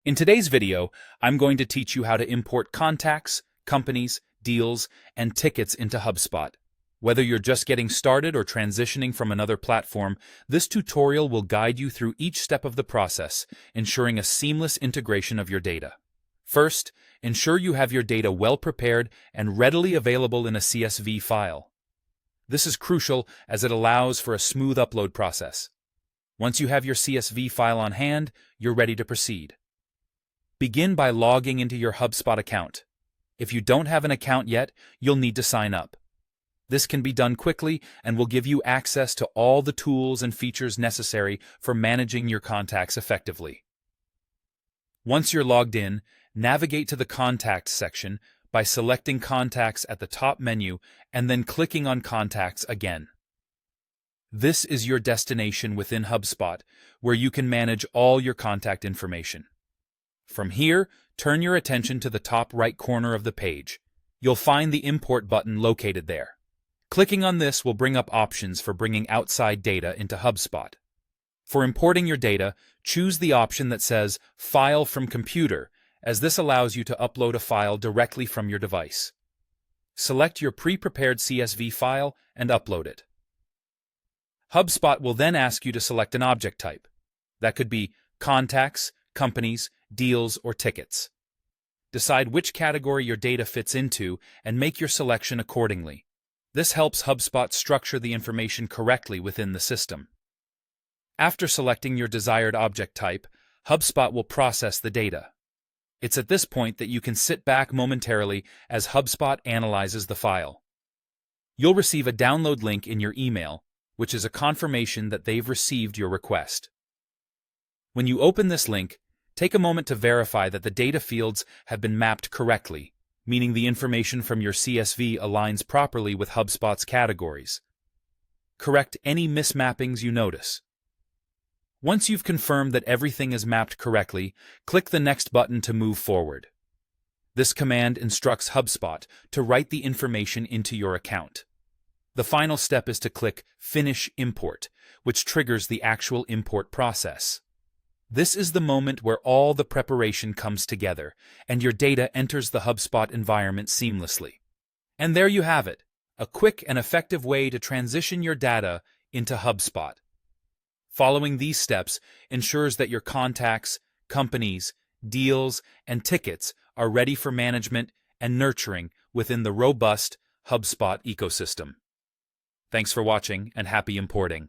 In today's video, I'm going to teach you how to import contacts, companies, deals, and tickets into HubSpot. Whether you're just getting started or transitioning from another platform, this tutorial will guide you through each step of the process, ensuring a seamless integration of your data. First, ensure you have your data well prepared and readily available in a CSV file. This is crucial as it allows for a smooth upload process. Once you have your CSV file on hand, you're ready to proceed. Begin by logging into your HubSpot account. If you don't have an account yet, you'll need to sign up. This can be done quickly and will give you access to all the tools and features necessary for managing your contacts effectively. Once you're logged in, navigate to the Contacts section by selecting Contacts at the top menu and then clicking on Contacts again. This is your destination within HubSpot, where you can manage all your contact information. From here, turn your attention to the top right corner of the page. You'll find the Import button located there. Clicking on this will bring up options for bringing outside data into HubSpot. For importing your data, choose the option that says File from Computer, as this allows you to upload a file directly from your device. Select your pre-prepared CSV file and upload it. HubSpot will then ask you to select an object type. That could be contacts, companies, deals, or tickets. Decide which category your data fits into and make your selection accordingly. This helps HubSpot structure the information correctly within the system. After selecting your desired object type, HubSpot will process the data. It's at this point that you can sit back momentarily as HubSpot analyzes the file. You'll receive a download link in your email, which is a confirmation that they've received your request. When you open this link, take a moment to verify that the data fields have been mapped correctly, meaning the information from your CSV aligns properly with HubSpot's categories. Correct any mismappings you notice. Once you've confirmed that everything is mapped correctly, click the Next button to move forward. This command instructs HubSpot to write the information into your account. The final step is to click Finish Import, which triggers the actual import process. This is the moment where all the preparation comes together, and your data enters the HubSpot environment seamlessly. And there you have it, a quick and effective way to transition your data into HubSpot. Following these steps ensures that your contacts, companies, deals, and tickets are ready for management and nurturing within the robust HubSpot ecosystem. Thanks for watching and happy importing.